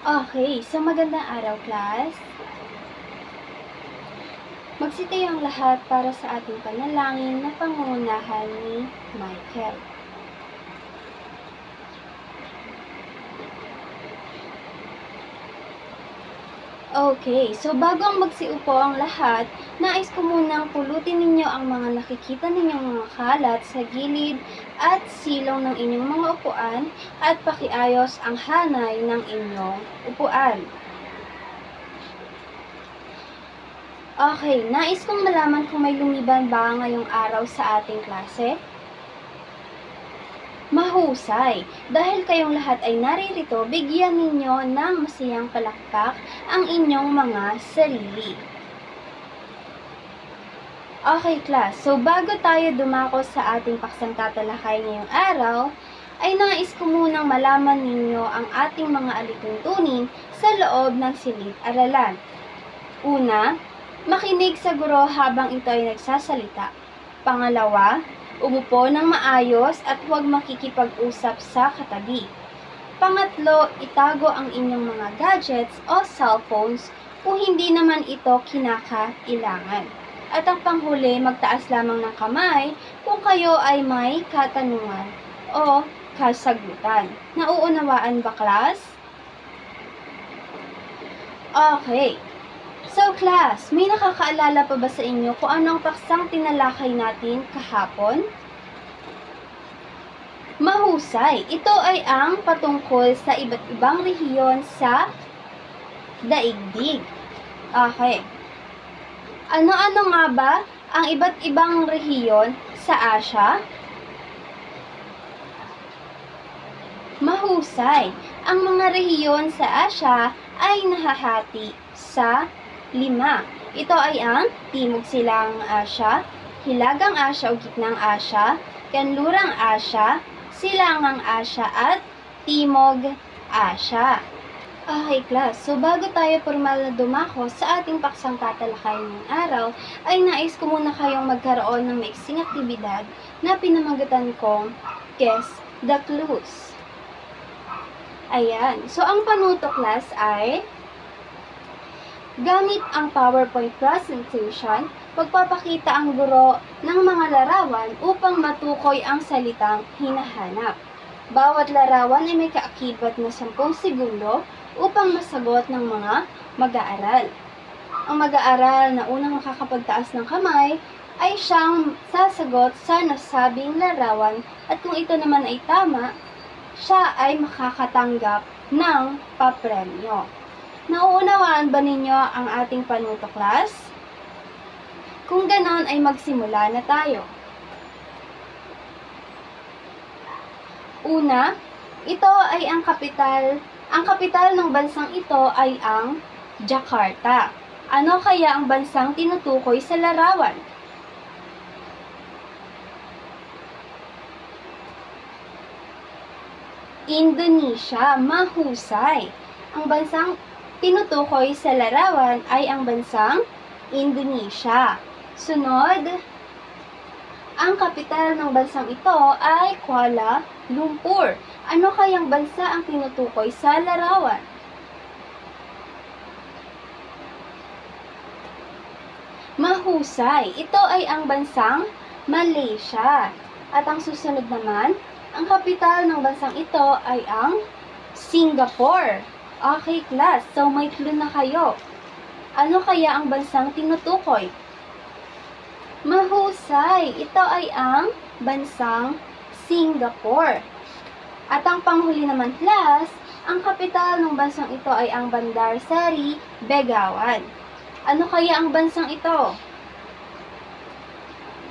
Okay, so magandang araw, class. Magsitayo ang lahat para sa ating panalangin na pangungunahan ni Michael. Okay, so bago ang magsiupo ang lahat, nais ko munang pulutin ninyo ang mga nakikita ninyong mga kalat sa gilid at silong ng inyong mga upuan at pakiayos ang hanay ng inyong upuan. Okay, nais kong malaman kung may lumiban ba ngayong araw sa ating klase? Mahusay! Dahil kayong lahat ay naririto, bigyan ninyo ng masayang palakpak ang inyong mga sarili. Okay, class. So, bago tayo dumako sa ating paksang tatalakay ngayong araw, ay nais ko munang malaman ninyo ang ating mga alituntunin sa loob ng silid-aralan. Una, makinig sa guro habang ito ay nagsasalita. Pangalawa, umupo ng maayos at huwag makikipag-usap sa katabi. Pangatlo, itago ang inyong mga gadgets o cellphones kung hindi naman ito kinakailangan. At ang panghuli, magtaas lamang ng kamay kung kayo ay may katanungan o kasagutan. Nauunawaan ba, class? Okay. So, class, may nakakaalala pa ba sa inyo kung anong paksang tinalakay natin kahapon? Mahusay! Ito ay ang patungkol sa iba't ibang rehiyon sa daigdig. Okay. Ano-ano nga ba ang iba't ibang rehiyon sa Asya? Mahusay! Ang mga rehiyon sa Asya ay nahahati sa 5. Ito ay ang Timog Silangang Asya, Hilagang Asya o Gitnang Asya, Kanlurang Asya, Silangang Asya at Timog Asya. Okay, class. So, bago tayo formal na dumako sa ating paksang tatalakay ngayong araw, ay nais ko muna kayong magkaroon ng maiksing aktibidad na pinamagatan kong Guess the Clues. Ayan. So, ang panuto, class, ay gamit ang PowerPoint presentation, pagpapakita ang guro ng mga larawan upang matukoy ang salitang hinahanap. Bawat larawan ay may kaakibat na 10 segundo upang masagot ng mga mag-aaral. Ang mag-aaral na unang makakapagtaas ng kamay ay siyang sasagot sa nasabing larawan at kung ito naman ay tama, siya ay makakatanggap ng papremyo. Nauunawaan ba ninyo ang ating panuto, class? Kung ganon ay magsimula na tayo. Una, ito ay ang kapital. Ang kapital ng bansang ito ay ang Jakarta. Ano kaya ang bansang tinutukoy sa larawan? Indonesia. Mahusay! Ang bansang tinutukoy sa larawan ay ang bansang Indonesia. Sunod, ang kapital ng bansang ito ay Kuala Lumpur. Ano kayang bansa ang tinutukoy sa larawan? Mahusay! Ito ay ang bansang Malaysia. At ang susunod naman, ang kapital ng bansang ito ay ang Singapore. Okay, class. So, may clue na kayo. Ano kaya ang bansang tinutukoy? Mahusay! Ito ay ang bansang Singapore. At ang panghuli naman, class, ang kapital ng bansang ito ay ang Bandar Seri Begawan. Ano kaya ang bansang ito?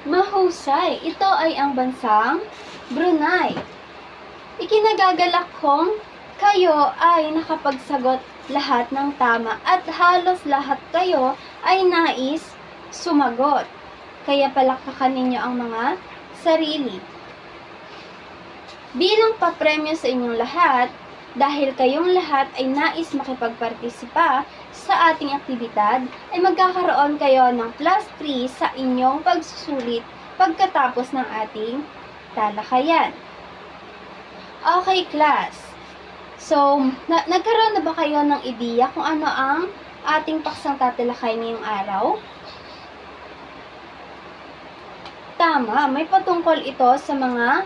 Mahusay! Ito ay ang bansang Brunei. Ikinagagalak kong kayo ay nakapagsagot lahat ng tama at halos lahat kayo ay nais sumagot. Kaya palakpakan ninyo ang mga sarili. Bilang papremyo sa inyong lahat, dahil kayong lahat ay nais makipagpartisipa sa ating aktibidad, ay magkakaroon kayo ng +3 sa inyong pagsusulit pagkatapos ng ating talakayan. Okay, class. So, nagkaroon na na ba kayo ng ideya kung ano ang ating paksang tatalakay ngayong araw? Tama, may patungkol ito sa mga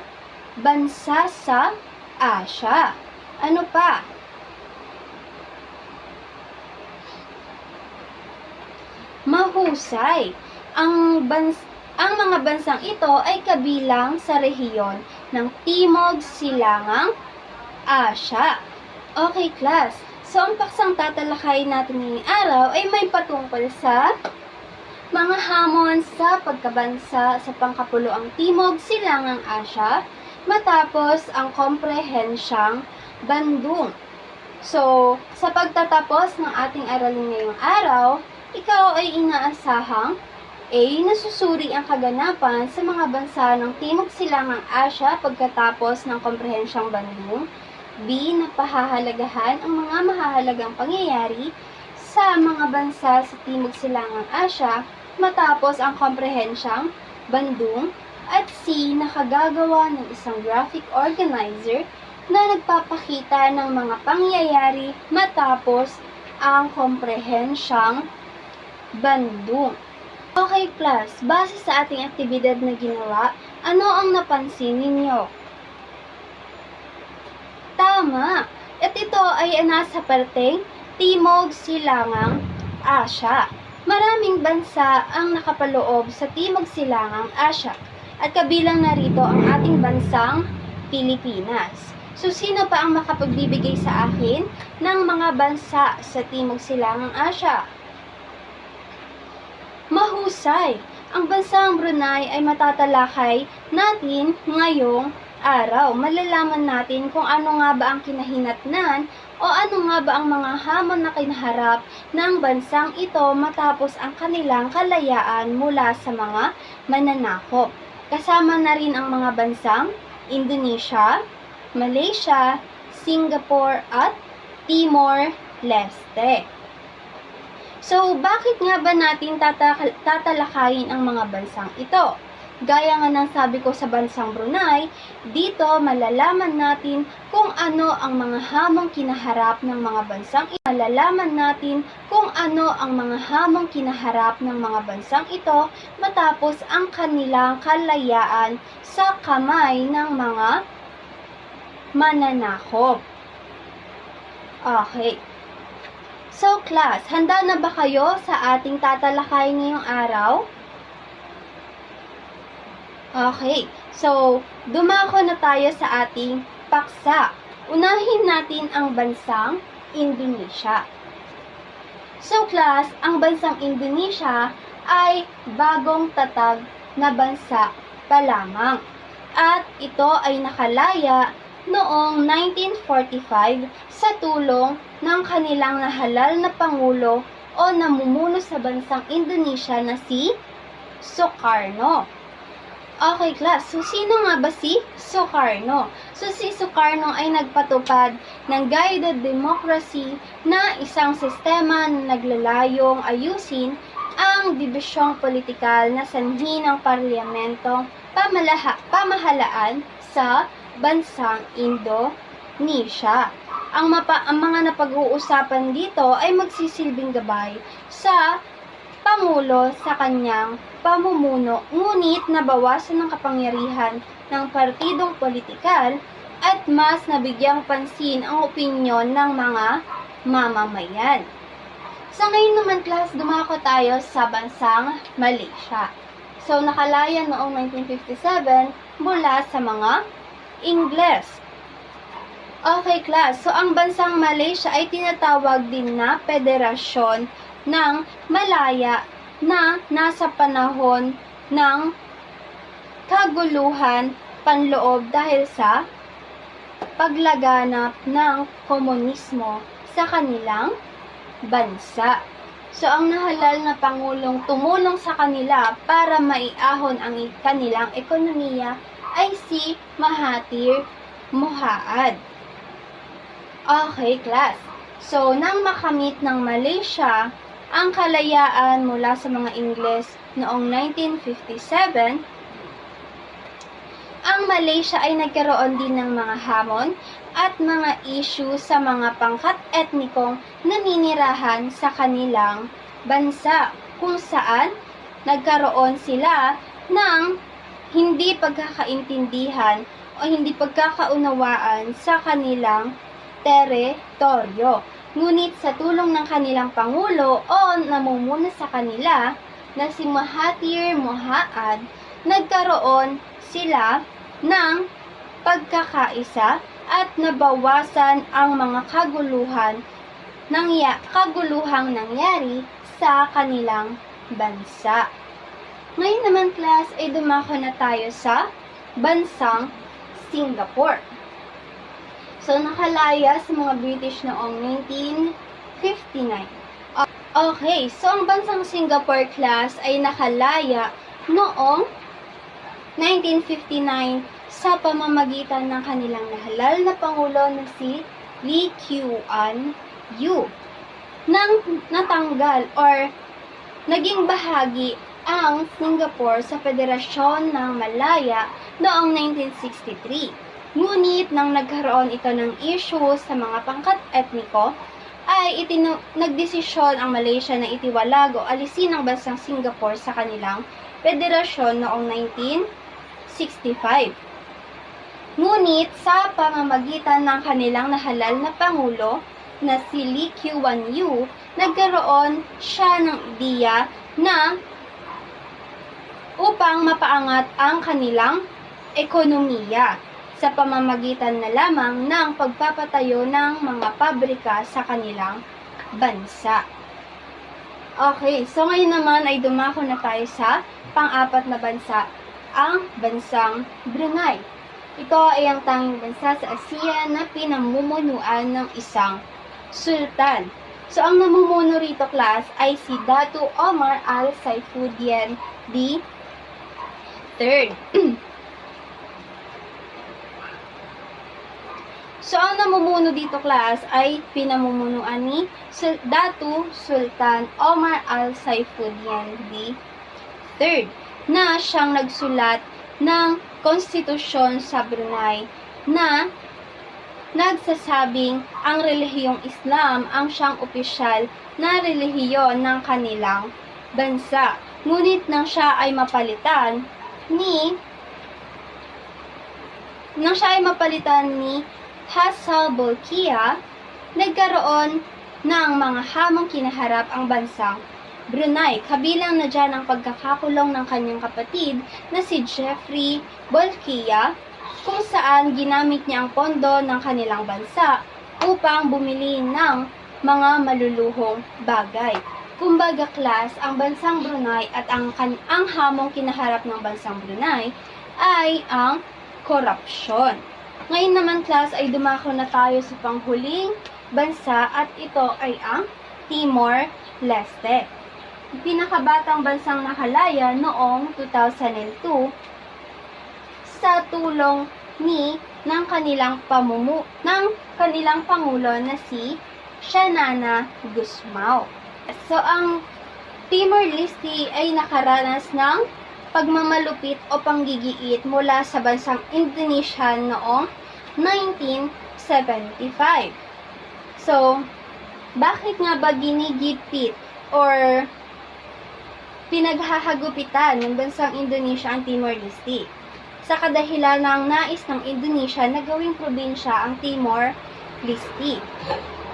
bansa sa Asya. Ano pa? Mahusay. Ang mga bansang ito ay kabilang sa rehiyon ng Timog Silangang Asya. Okay, class. So, ang paksang tatalakayin natin ngayong araw ay may patungkol sa mga hamon sa pagkabansa sa pangkapuluang Timog Silangang Asya matapos ang komprehensyang Bandung. So, sa pagtatapos ng ating aralin ngayong araw, ikaw ay inaasahang A. Nasusuri ang kaganapan sa mga bansa ng Timog Silangang Asya pagkatapos ng komprehensyang Bandung. B. Napahahalagahan ang mga mahahalagang pangyayari sa mga bansa sa Timog Silangang Asya matapos ang komprehensyang Bandung. At C. Nakagagawa ng isang graphic organizer na nagpapakita ng mga pangyayari matapos ang komprehensyang Bandung. Okay, class, base sa ating aktibidad na ginawa, ano ang napansin ninyo? Tama! At ito ay nasa parteng Timog Silangang Asya. Maraming bansa ang nakapaloob sa Timog Silangang Asya at kabilang narito ang ating bansang Pilipinas. So, sino pa ang makapagbibigay sa akin ng mga bansa sa Timog Silangang Asya? Mahusay! Ang bansang Brunei ay matatalakay natin ngayong araw. Malalaman natin kung ano nga ba ang kinahinatnan o ano nga ba ang mga hamon na kinaharap ng bansang ito matapos ang kanilang kalayaan mula sa mga mananakop. Kasama na rin ang mga bansang Indonesia, Malaysia, Singapore at Timor-Leste. So, bakit nga ba natin tatalakayin ang mga bansang ito? Gaya nga ng sabi ko sa bansang Brunei, dito malalaman natin kung ano ang mga hamong kinaharap ng mga bansang ito. Malalaman natin kung ano ang mga hamong kinaharap ng mga bansang ito matapos ang kanilang kalayaan sa kamay ng mga mananakop. Okay. So, class, handa na ba kayo sa ating tatalakay ngayong araw? Okay. So, dumako na tayo sa ating paksa. Unahin natin ang bansang Indonesia. So, class, ang bansang Indonesia ay bagong tatag na bansa pa lamang. At ito ay nakalaya noong 1945 sa tulong ng kanilang nahalal na pangulo o namumuno sa bansang Indonesia na si Sukarno. Okay, class. So, sino nga ba si Sukarno? So, si Sukarno ay nagpatupad ng guided democracy na isang sistema na naglalayong ayusin ang dibisyong politikal na sanhi ng parlamentong pamahalaan sa bansang Indonesia. Ang mga napag-uusapan dito ay magsisilbing gabay sa Pangulo sa kanyang pamumuno, ngunit nabawasan ng kapangyarihan ng partidong politikal at mas nabigyang pansin ang opinyon ng mga mamamayan. Sa ngayon naman, class, dumako tayo sa bansang Malaysia. So, nakalaya noong 1957 mula sa mga Ingles. Okay, class. So, ang bansang Malaysia ay tinatawag din na Federasyon ng Malaya na nasa panahon ng kaguluhan panloob dahil sa paglaganap ng komunismo sa kanilang bansa. So, ang nahalal na pangulong tumulong sa kanila para maiahon ang kanilang ekonomiya ay si Mahathir Mohamad. Okay, class. So, nang makamit ng Malaysia ang kalayaan mula sa mga Ingles noong 1957, ang Malaysia ay nagkaroon din ng mga hamon at mga issue sa mga pangkat etnikong naninirahan sa kanilang bansa, kung saan nagkaroon sila ng hindi pagkakaintindihan o hindi pagkakaunawaan sa kanilang teritoryo. Ngunit sa tulong ng kanilang pangulo o namumuno sa kanila na si Mahathir Mohamad, nagkaroon sila ng pagkakaisa at nabawasan ang mga kaguluhang nangyari sa kanilang bansa. Ngayon naman, class, ay dumako na tayo sa bansang Singapore. So, nakalaya sa mga British noong 1959. Okay, so ang bansang Singapore, class, ay nakalaya noong 1959 sa pamamagitan ng kanilang nahalal na pangulo na si Lee Kuan Yew. Nang natanggal or naging bahagi ang Singapore sa Federasyon ng Malaya noong 1963. Ngunit nang nagkaroon ito ng issue sa mga pangkat etniko, ay nagdesisyon ang Malaysia na itiwalag o alisin ang bansang Singapore sa kanilang federasyon noong 1965. Ngunit sa pamamagitan ng kanilang nahalal na pangulo na si Lee Kuan Yew, nagkaroon siya ng ideya na upang mapaangat ang kanilang ekonomiya sa pamamagitan na lamang ng pagpapatayo ng mga pabrika sa kanilang bansa. Okay, so ngayon naman ay dumako na tayo sa pang-apat na bansa, ang bansang Brunei. Ito ay ang tanging bansa sa Asia na pinamumunuan ng isang sultan. So ang namumuno rito, class, ay si Datu Omar Al Saifuddin III. So, ang namumuno dito, class, ay pinamumunuan ni Datu Sultan Omar Al Saifuddin III na siyang nagsulat ng konstitusyon sa Brunei na nagsasabing ang relihiyong Islam ang siyang opisyal na relihiyon ng kanilang bansa. Ngunit nang siya ay mapalitan ni Hassan Bolkiah, nagkaroon ng mga hamong kinaharap ang bansang Brunei. Kabilang na dyan ang pagkakakulong ng kanyang kapatid na si Jeffrey Bolkiah, kung saan ginamit niya ang pondo ng kanilang bansa upang bumili ng mga maluluhong bagay. Kumbaga, class, ang bansang Brunei at ang hamong kinaharap ng bansang Brunei ay ang korupsyon. Ngayon naman, class, ay dumako na tayo sa panghuling bansa at ito ay ang Timor-Leste. Pinakabatang bansang nakalaya noong 2002 sa tulong ng kanilang pangulo na si Xanana Gusmao. So, ang Timor-Leste ay nakaranas ng pagmamalupit o panggigiit mula sa bansang Indonesia noong 1975. So, bakit nga ba ginigipit or pinaghahagupitan ng bansang Indonesia ang Timor-Leste? Sa kadahilan ng nais ng Indonesia na gawing probinsya ang Timor-Leste.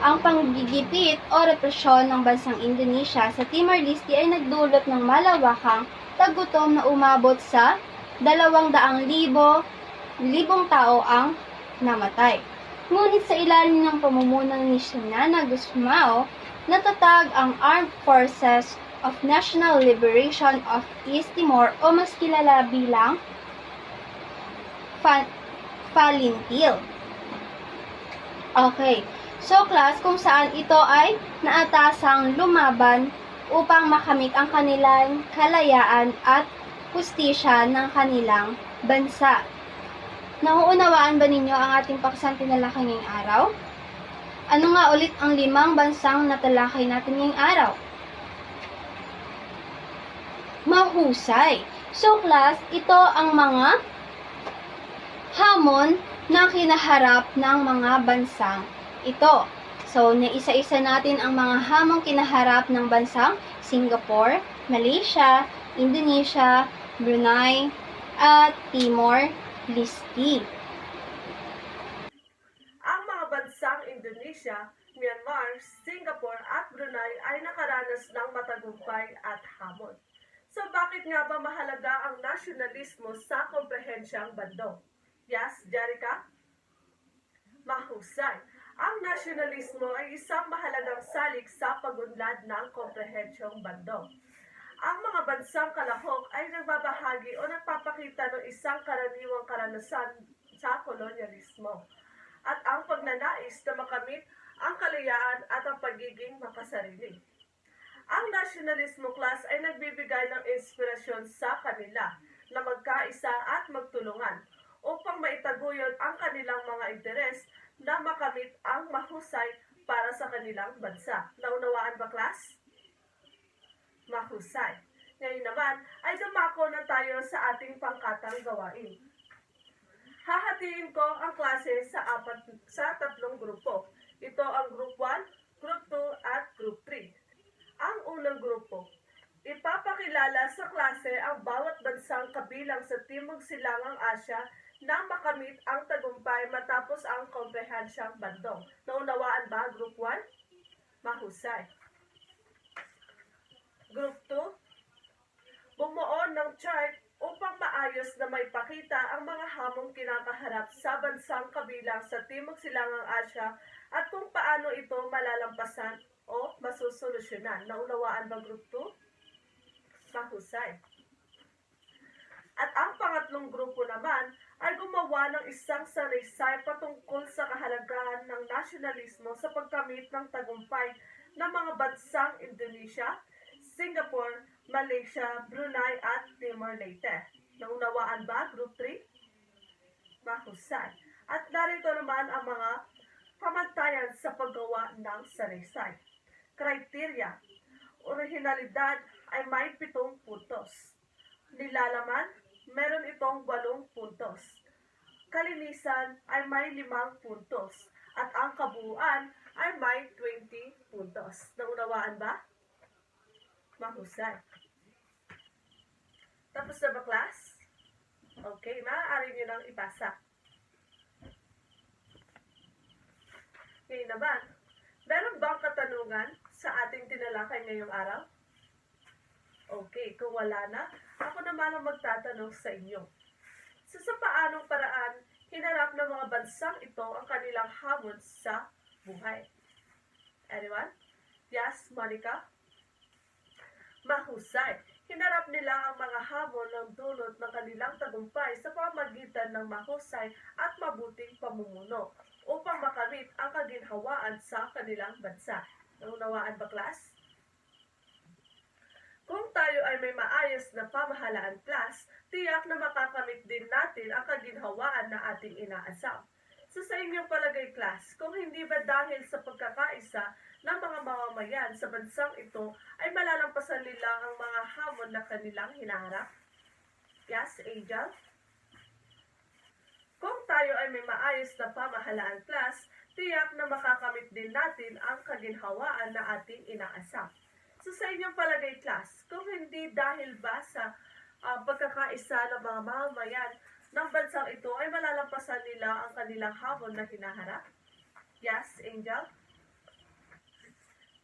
Ang panggigipit o represyon ng bansang Indonesia sa Timor-Leste ay nagdulot ng malawakang tagutom na umabot sa 200,000 tao ang namatay. Ngunit sa ilalim ng pamumuno ni Xanana Gusmao, natatag ang Armed Forces of National Liberation of East Timor o mas kilala bilang Falintil. Okay. So, class, kung saan ito ay naatasang lumaban upang makamit ang kanilang kalayaan at hustisya ng kanilang bansa. Nauunawaan ba ninyo ang ating paksang tinalakay ngayong araw? Ano nga ulit ang 5 bansang natalakay natin ngayong araw? Mahusay. So, class, ito ang mga hamon na kinaharap ng mga bansang ito. So, naisa-isa natin ang mga hamong kinaharap ng bansang Singapore, Malaysia, Indonesia, Brunei, at Timor-Leste. Ang mga bansang Indonesia, Myanmar, Singapore at Brunei ay nakaranas ng matagumpay at hamon. So bakit nga ba mahalaga ang nasyonalismo sa komprehensyang bando? Yes, Jerica? Mahusay. Ang nasyonalismo ay isang mahalagang salik sa pagunlad ng komprehensyong bando. Ang mga bansang kalahok ay nagbabahagi o nagpapakita ng isang karaniwang karanasan sa kolonyalismo at ang pagnanais na makamit ang kalayaan at ang pagiging makasarili. Ang nationalismo class ay nagbibigay ng inspirasyon sa kanila na magkaisa at magtulungan upang maitaguyod ang kanilang mga interes na makamit ang mahusay para sa kanilang bansa. Naunawaan ba, class? Mahusay. Ngayon naman ay dumako na tayo sa ating pangkatang gawain. Hahatiin ko ang klase sa tatlong grupo. Ito ang Group 1, Group 2 at Group 3. Ang unang grupo, ipapakilala sa klase ang bawat bansang kabilang sa Timog Silangang Asya na makamit ang tagumpay matapos ang komprehensyang bando. Naunawaan ba, Group 1? Mahusay. Group 2, bumuo ng chart upang maayos na may pakita ang mga hamong kinakaharap sa bansang kabilang sa Timog Silangang Asya at kung paano ito malalampasan o masusolusyonan. Naunawaan ba, Group 2? Mahusay. At ang pangatlong grupo naman ay gumawa ng isang sanaysay patungkol sa kahalagahan ng nasyonalismo sa pagkamit ng tagumpay ng mga bansang Indonesia, Singapore, Malaysia, Brunei at Timor-Leste. Naunawaan ba, Group 3? Mahusay. At narito naman ang mga pamantayan sa paggawa ng sanaysay. Criteria. Orihinalidad ay may 7 puntos. Nilalaman, meron itong 8 puntos. Kalinisan ay may 5 puntos. At ang kabuuan ay may 20 puntos. Naunawaan ba? Mahusay. Tapos na ba, class? Okay, maaari nyo nang ipasa. Ngayon naman, meron bang katanungan sa ating tinalakay ngayong araw? Okay, kung wala na, ako naman ang magtatanong sa inyo. Sa paanong paraan, hinarap ng mga bansang ito ang kanilang hamon sa buhay? Anyone? Yes, Monica? Mahusay. Hinarap nila ang mga hamon ng dulot ng kanilang tagumpay sa pamamagitan ng mahusay at mabuting pamumuno upang makamit ang kaginhawaan sa kanilang bansa. Naunawaan ba, class? Kung tayo ay may maayos na pamahalaan, class, tiyak na makakamit din natin ang kaginhawaan na ating inaasam. So sa inyong palagay, class, kung hindi ba dahil sa pagkakaisa ng mga mamamayan sa bansang ito ay malalampasan nila ang mga hamon na kanilang hinaharap? Yes, Angel? Kung tayo ay may maayos na pamahalaan, class, tiyak na makakamit din natin ang kaginhawaan na ating inaasam. So sa inyong palagay, class, kung hindi dahil ba sa pagkakaisa ng mga mamamayan ng bansang ito ay malalampasan nila ang kanilang hamon na hinaharap? Yes, Angel?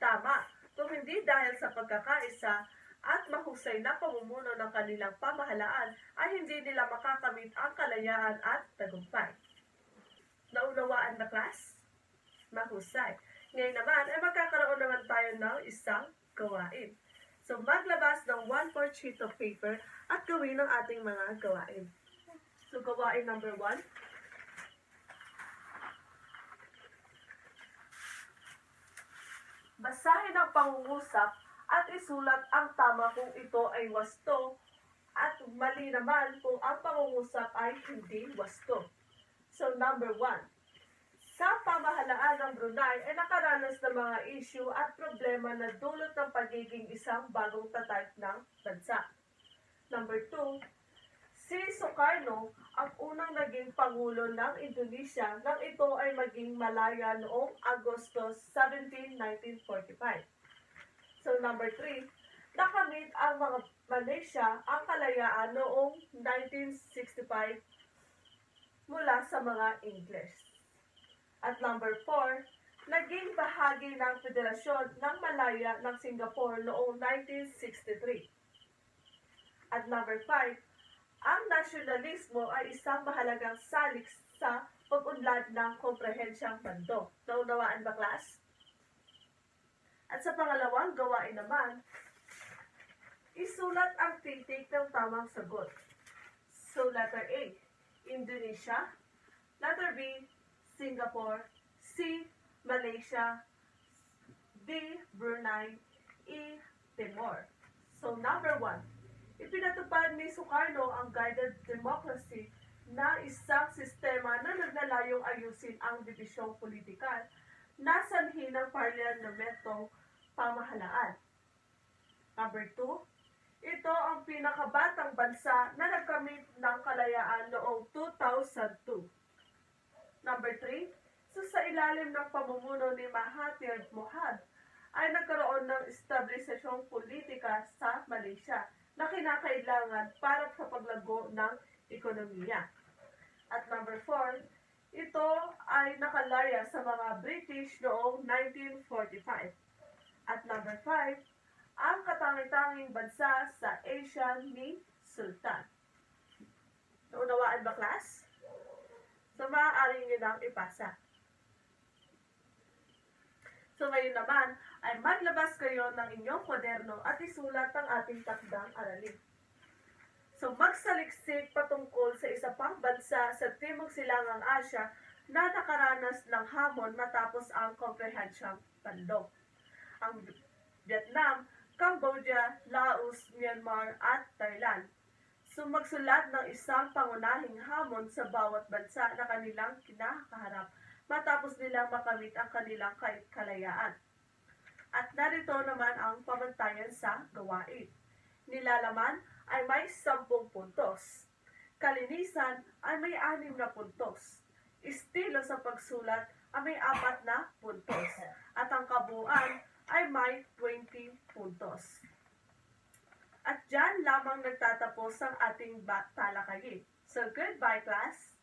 Tama. Kung hindi dahil sa pagkakaisa at mahusay na pamumuno ng kanilang pamahalaan ay hindi nila makakamit ang kalayaan at tagumpay. Naunawaan na, class? Mahusay. Ngayon naman ay magkakaroon naman tayo ng isang gawain. So maglabas ng 1/4 sheet of paper at gawin ang ating mga gawain. So gawain number 1. Basahin ang pangungusap at isulat ang tama kung ito ay wasto at mali naman kung ang pangungusap ay hindi wasto. So number 1. Sa pamahalaan ng Brunei ay nakaranas ng mga issue at problema na dulot ng pagiging isang bagong tatag ng bansa. Number 2. Si Sukarno ang unang naging pangulo ng Indonesia nang ito ay maging Malaya noong Agosto 17, 1945. So number 3, nakamit ang mga Malaysia ang kalayaan noong 1965 mula sa mga English. At number 4, naging bahagi ng Federasyon ng Malaya ng Singapore noong 1963. At number 5, ang nasyonalismo ay isang mahalagang salik sa pag-unlad ng komprehensyang bando. Naunawaan ba, class? At sa pangalawang gawain naman, isulat ang titik ng tamang sagot. So, letter A, Indonesia. Letter B, Singapore. C, Malaysia. D, Brunei. E, Timor. So, number 1, ipinatupad ni Sukarno ang guided democracy na isang sistema na naglalayong ayusin ang dibisyong politikal na sanhi ng parlamentong pamahalaan. Number 2, ito ang pinakabatang bansa na nagkamit ng kalayaan noong 2002. Number 3, sa ilalim ng pamumuno ni Mahathir Mohamad ay nagkaroon ng establisasyong politika sa Malaysia na kinakailangan para sa paglago ng ekonomiya. At number 4, ito ay nakalaya sa mga British noong 1945. At number 5, ang katangi-tanging bansa sa Asia ni Sultan. Naunawaan ba, class? So, maaari nyo nang ipasa. So, ngayon naman, ay maglabas kayo ng inyong kwaderno at isulat ang ating takdang aralin. So, magsaliksik patungkol sa isa pang bansa sa Timog Silangang Asya na nakaranas ng hamon matapos ang komprehensyang bando. Ang Vietnam, Cambodia, Laos, Myanmar at Thailand. So, magsulat ng isang pangunahing hamon sa bawat bansa na kanilang kinakaharap matapos nilang makamit ang kanilang kalayaan. At narito naman ang pamantayan sa gawain. Nilalaman ay may 10 puntos. Kalinisan ay may 6 na puntos. Estilo sa pagsulat ay may 4 na puntos. At ang kabuuan ay may 20 puntos. At dyan lamang nagtatapos ang ating talakayin. So, goodbye, class!